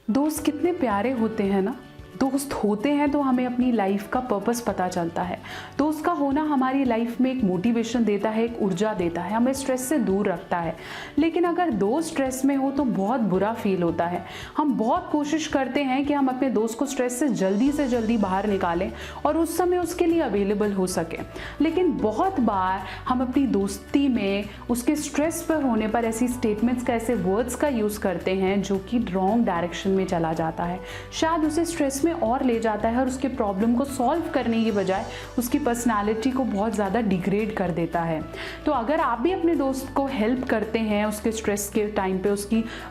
दोस्त कितने प्यारे होते हैं ना। दोस्त होते हैं तो हमें अपनी लाइफ का पर्पस पता चलता है। दोस्त का होना हमारी लाइफ में एक मोटिवेशन देता है, एक ऊर्जा देता है, हमें स्ट्रेस से दूर रखता है। लेकिन अगर दोस्त स्ट्रेस में हो तो बहुत बुरा फील होता है। हम बहुत कोशिश करते हैं कि हम अपने दोस्त को स्ट्रेस से जल्दी बाहर निकालें और उस समय उसके लिए अवेलेबल हो सके। लेकिन बहुत बार हम अपनी दोस्ती में उसके स्ट्रेस पर होने पर ऐसी स्टेटमेंट्स का, ऐसे वर्ड्स का यूज़ करते हैं जो कि रॉन्ग डायरेक्शन में चला जाता है। शायद उसे स्ट्रेस में और ले जाता है और उसके प्रॉब्लम को सॉल्व करने की बजाय उसकी पर्सनालिटी को बहुत ज़्यादा डिग्रेड कर देता है। तो अगर आप भी अपने दोस्त को हेल्प करते हैं, उसके स्ट्रेस के टाइम पे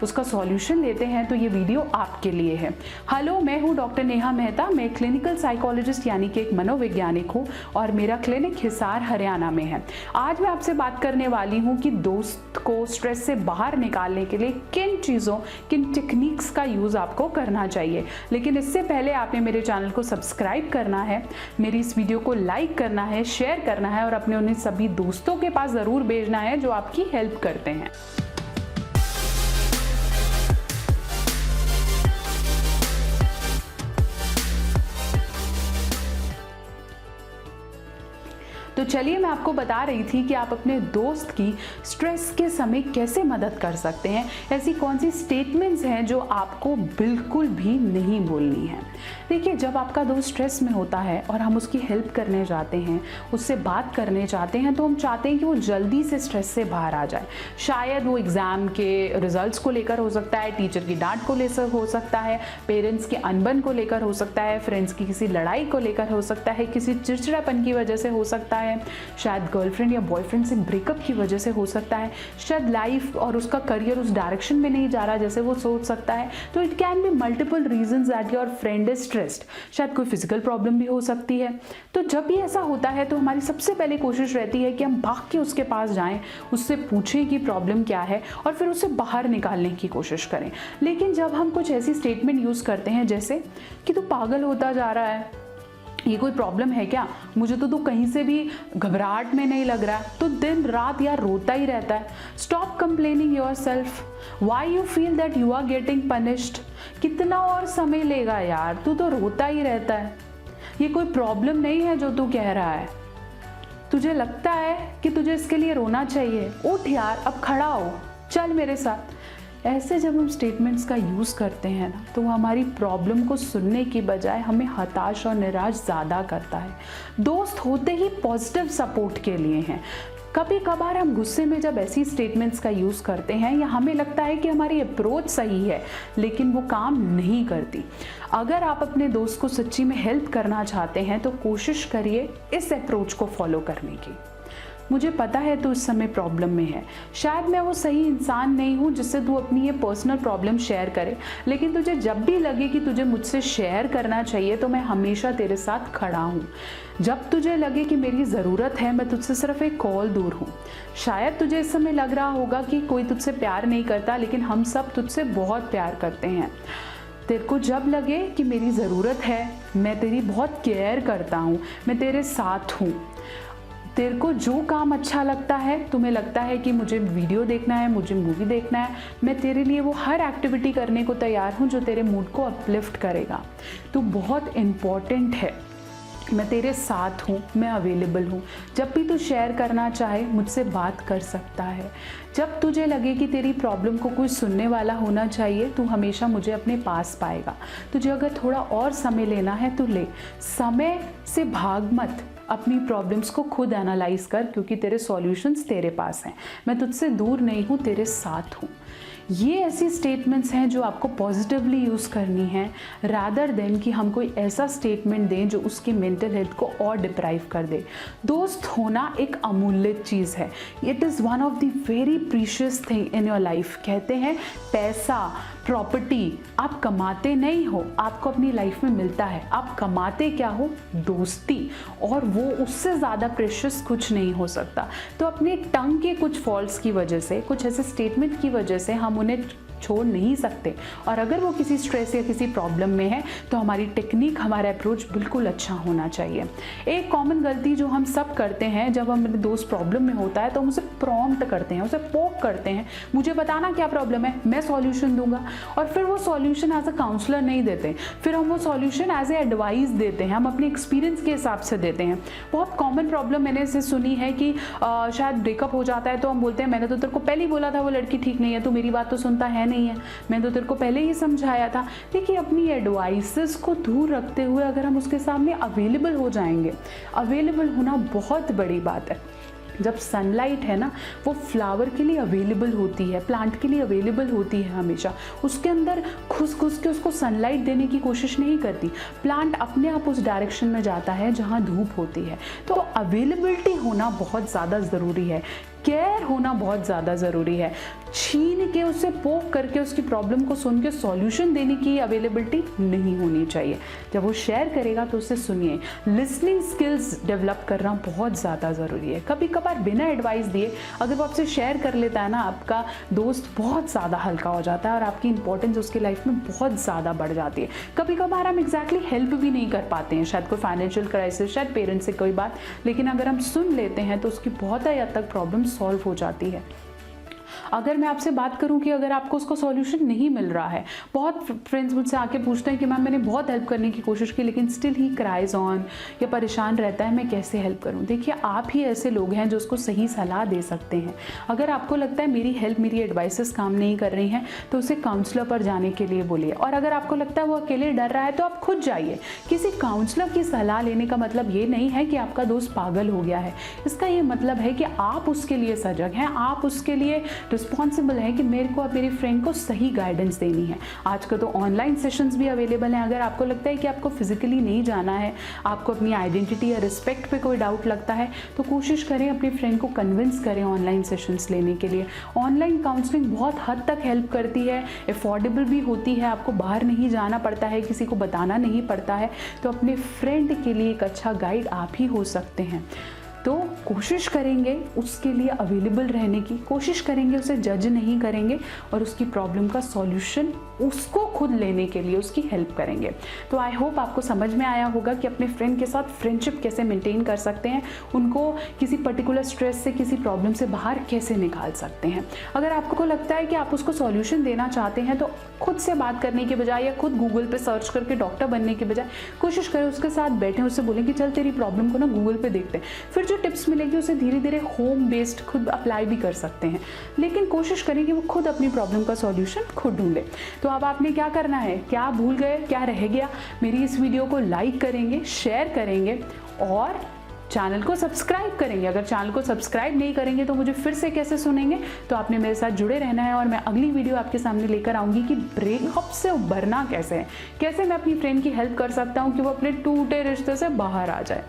उसका सॉल्यूशन देते हैं, तो ये वीडियो आपके लिए है। हेलो, मैं हूँ डॉक्टर नेहा मेहता। मैं क्लिनिकल साइकोलॉजिस्ट यानी कि एक मनोवैज्ञानिक हूँ और मेरा क्लिनिक हिसार हरियाणा में है। आज मैं आपसे बात करने वाली हूँ कि दोस्त को स्ट्रेस से बाहर निकालने के लिए किन चीज़ों, किन टेक्निक्स का यूज़ आपको करना चाहिए। लेकिन इससे पहले आपने मेरे चैनल को सब्सक्राइब करना है, मेरी इस वीडियो को लाइक करना है, शेयर करना है और अपने उन्हें सभी दोस्तों के पास ज़रूर भेजना है जो आपकी हेल्प करते हैं। तो चलिए, मैं आपको बता रही थी कि आप अपने दोस्त की स्ट्रेस के समय कैसे मदद कर सकते हैं। ऐसी कौन सी स्टेटमेंट्स हैं जो आपको बिल्कुल भी नहीं बोलनी है। देखिए, जब आपका दोस्त स्ट्रेस में होता है और हम उसकी हेल्प करने जाते हैं, उससे बात करने चाहते हैं, तो हम चाहते हैं कि वो जल्दी से स्ट्रेस से बाहर आ जाए। शायद वो एग्ज़ाम के रिजल्ट्स को लेकर हो सकता है, टीचर की डांट को लेकर हो सकता है, पेरेंट्स के अनबन को लेकर हो सकता है, फ्रेंड्स की किसी लड़ाई को लेकर हो सकता है, किसी चिड़चिड़ापन की वजह से हो सकता है, शायद गर्लफ्रेंड या बॉयफ्रेंड से ब्रेकअप की वजह से हो सकता है, शायद लाइफ और उसका करियर उस डायरेक्शन में नहीं जा रहा जैसे वो सोच सकता है। तो it can be multiple reasons that your friend is stressed. शायद कोई फिजिकल प्रॉब्लम भी हो सकती है। तो जब भी ऐसा होता है तो हमारी सबसे पहले कोशिश रहती है कि हम भाग के उसके पास जाएं, उससे पूछें कि प्रॉब्लम क्या है और फिर उसे बाहर निकालने की कोशिश करें। लेकिन जब हम कुछ ऐसी स्टेटमेंट यूज़ करते हैं जैसे कि तू पागल होता जा रहा है, ये कोई प्रॉब्लम है क्या, मुझे तो तू कहीं से भी घबराहट में नहीं लग रहा है, तो दिन रात यार रोता ही रहता है, stop complaining yourself, why you feel that you are getting punished, कितना और समय लेगा यार, तू तो रोता ही रहता है, ये कोई प्रॉब्लम नहीं है जो तू कह रहा है, तुझे लगता है कि तुझे इसके लिए रोना चाहिए, उठ यार, अब खड़ा हो, चल मेरे साथ। ऐसे जब हम स्टेटमेंट्स का यूज़ करते हैं ना, तो वो हमारी प्रॉब्लम को सुनने की बजाय हमें हताश और निराश ज़्यादा करता है। दोस्त होते ही पॉजिटिव सपोर्ट के लिए हैं। कभी कभार हम गुस्से में जब ऐसी स्टेटमेंट्स का यूज़ करते हैं या हमें लगता है कि हमारी अप्रोच सही है लेकिन वो काम नहीं करती। अगर आप अपने दोस्त को सच्ची में हेल्प करना चाहते हैं तो कोशिश करिए इस अप्रोच को फॉलो करने की। मुझे पता है तू इस समय प्रॉब्लम में है, शायद मैं वो सही इंसान नहीं हूँ जिससे तू अपनी ये पर्सनल प्रॉब्लम शेयर करे, लेकिन तुझे जब भी लगे कि तुझे मुझसे शेयर करना चाहिए तो मैं हमेशा तेरे साथ खड़ा हूँ। जब तुझे लगे कि मेरी ज़रूरत है, मैं तुझसे सिर्फ एक कॉल दूर हूँ। शायद तुझे इस समय लग रहा होगा कि कोई तुझसे प्यार नहीं करता, लेकिन हम सब तुझसे बहुत प्यार करते हैं। तेरे को जब लगे कि मेरी ज़रूरत है, मैं तेरी बहुत केयर करता हूँ, मैं तेरे साथ हूँ। तेरे को जो काम अच्छा लगता है, तुम्हें लगता है कि मुझे वीडियो देखना है, मुझे मूवी देखना है, मैं तेरे लिए वो हर एक्टिविटी करने को तैयार हूँ जो तेरे मूड को अपलिफ्ट करेगा। तू बहुत इम्पॉर्टेंट है, मैं तेरे साथ हूँ, मैं अवेलेबल हूँ। जब भी तू शेयर करना चाहे मुझसे बात कर सकता है। जब तुझे लगे कि तेरी प्रॉब्लम को कोई सुनने वाला होना चाहिए, तू हमेशा मुझे अपने पास पाएगा। तुझे अगर थोड़ा और समय लेना है तो ले, समय से भाग मत, अपनी प्रॉब्लम्स को खुद एनालाइज कर, क्योंकि तेरे सॉल्यूशंस तेरे पास हैं। मैं तुझसे दूर नहीं हूँ, तेरे साथ हूँ। ये ऐसी स्टेटमेंट्स हैं जो आपको पॉजिटिवली यूज़ करनी है, रादर देन कि हम कोई ऐसा स्टेटमेंट दें जो उसकी मेंटल हेल्थ को और डिप्राइव कर दे। दोस्त होना एक अमूल्य चीज़ है। It is one of the very precious thing in your life. कहते हैं पैसा, प्रॉपर्टी आप कमाते नहीं हो, आपको अपनी लाइफ में मिलता है। आप कमाते क्या हो? दोस्ती, और वो उससे ज़्यादा प्रेशियस कुछ नहीं हो सकता। तो अपने टंग के कुछ फॉल्ट्स की वजह से, कुछ ऐसे स्टेटमेंट की वजह से हम उन्हें छोड़ नहीं सकते। और अगर वो किसी स्ट्रेस या किसी प्रॉब्लम में है तो हमारी टेक्निक, हमारा अप्रोच बिल्कुल अच्छा होना चाहिए। एक कॉमन गलती जो हम सब करते हैं, जब हम मेरे दोस्त प्रॉब्लम में होता है तो हम उसे प्रॉम्प्ट करते हैं, उसे पोक करते हैं, मुझे बताना क्या प्रॉब्लम है, मैं सॉल्यूशन दूंगा। और फिर वो सॉल्यूशन एज अ काउंसलर नहीं देते, फिर हम वो सॉल्यूशन एज ए एडवाइस देते हैं, हम अपने एक्सपीरियंस के हिसाब से देते हैं। बहुत कॉमन प्रॉब्लम मैंने इसे सुनी है कि शायद ब्रेकअप हो जाता है तो हम बोलते हैं मैंने तो तेरे को पहले ही बोला था वो लड़की ठीक नहीं है, तो मेरी बात तो सुनता है नहीं है, मैंने तो तेरे को पहले ही समझाया था। देखिए, अपनी एडवाइसेस को दूर रखते हुए अगर हम उसके सामने अवेलेबल हो जाएंगे, अवेलेबल होना बहुत बड़ी बात है। जब सनलाइट है ना, वो फ्लावर के लिए अवेलेबल होती है, प्लांट के लिए अवेलेबल होती है हमेशा, उसके अंदर घुस के उसको सनलाइट देने की कोशिश नहीं करती, प्लांट अपने आप उस डायरेक्शन में जाता है जहाँ धूप होती है। तो अवेलेबिलिटी होना बहुत ज़्यादा ज़रूरी है, केयर होना बहुत ज़्यादा ज़रूरी है। छीन के, उससे पोक करके, उसकी प्रॉब्लम को सुन के सॉल्यूशन देने की अवेलेबिलिटी नहीं होनी चाहिए। जब वो शेयर करेगा तो उससे सुनिए। लिसनिंग स्किल्स डेवलप करना बहुत ज़्यादा ज़रूरी है। कभी कभार बिना एडवाइस दिए अगर वो आपसे शेयर कर लेता है ना, आपका दोस्त बहुत ज़्यादा हल्का हो जाता है और आपकी इंपॉर्टेंस उसकी लाइफ में बहुत ज़्यादा बढ़ जाती है। कभी कभार हम एग्जैक्टली हेल्प भी नहीं कर पाते हैं, शायद कोई फाइनेंशियल क्राइसिस, शायद पेरेंट्स से कोई बात, लेकिन अगर हम सुन लेते हैं तो उसकी बहुत हद तक प्रॉब्लम सॉल्व हो जाती है। अगर मैं आपसे बात करूं कि अगर आपको उसका सॉल्यूशन नहीं मिल रहा है, बहुत फ्रेंड्स मुझसे आके पूछते हैं कि मैम मैंने बहुत हेल्प करने की कोशिश की लेकिन स्टिल ही क्राइज ऑन, या परेशान रहता है, मैं कैसे हेल्प करूं। देखिए, आप ही ऐसे लोग हैं जो उसको सही सलाह दे सकते हैं। अगर आपको लगता है मेरी हेल्प, मेरी एडवाइसेस काम नहीं कर रही हैं, तो उसे काउंसलर पर जाने के लिए बोलिए। और अगर आपको लगता है वो अकेले डर रहा है तो आप खुद जाइए। किसी काउंसलर की सलाह लेने का मतलब ये नहीं है कि आपका दोस्त पागल हो गया है, इसका ये मतलब है कि आप उसके लिए सजग हैं, आप उसके लिए रिस्पॉन्सिबल है कि मेरे को, मेरी फ्रेंड को सही गाइडेंस देनी है। आजकल तो ऑनलाइन सेशंस भी अवेलेबल हैं। अगर आपको लगता है कि आपको फिजिकली नहीं जाना है, आपको अपनी आइडेंटिटी या रिस्पेक्ट पे कोई डाउट लगता है, तो कोशिश करें अपनी फ्रेंड को कन्विंस करें ऑनलाइन सेशंस लेने के लिए। ऑनलाइन काउंसलिंग बहुत हद तक हेल्प करती है, अफोर्डेबल भी होती है, आपको बाहर नहीं जाना पड़ता है, किसी को बताना नहीं पड़ता है। तो अपने फ्रेंड के लिए एक अच्छा गाइड आप ही हो सकते हैं। तो कोशिश करेंगे उसके लिए अवेलेबल रहने की, कोशिश करेंगे उसे जज नहीं करेंगे और उसकी प्रॉब्लम का सॉल्यूशन उसको खुद लेने के लिए उसकी हेल्प करेंगे। तो आई होप आपको समझ में आया होगा कि अपने फ्रेंड के साथ फ्रेंडशिप कैसे मेंटेन कर सकते हैं, उनको किसी पर्टिकुलर स्ट्रेस से, किसी प्रॉब्लम से बाहर कैसे निकाल सकते हैं। अगर आपको लगता है कि आप उसको सॉल्यूशन देना चाहते हैं तो खुद से बात करने के बजाय या खुद गूगल पे सर्च करके डॉक्टर बनने के बजाय कोशिश करें उसके साथ बैठें, उससे बोलें कि चल तेरी प्रॉब्लम को ना गूगल पे देखते हैं। फिर जो टिप्स मिलेगी उसे धीरे धीरे होम बेस्ड खुद अप्लाई भी कर सकते हैं, लेकिन कोशिश करें कि वो खुद अपनी प्रॉब्लम का सॉल्यूशन खुद ढूंढे। तो अब आपने क्या करना है, क्या भूल गए, क्या रह गया, मेरी इस वीडियो को लाइक करेंगे, शेयर करेंगे और चैनल को सब्सक्राइब करेंगे। अगर चैनल को सब्सक्राइब नहीं करेंगे तो मुझे फिर से कैसे सुनेंगे। तो आपने मेरे साथ जुड़े रहना है और मैं अगली वीडियो आपके सामने लेकर आऊंगी कि ब्रेकअप से उभरना कैसे है, कैसे मैं अपनी फ्रेंड की हेल्प कर सकता हूँ कि वो अपने टूटे रिश्ते से बाहर आ जाए।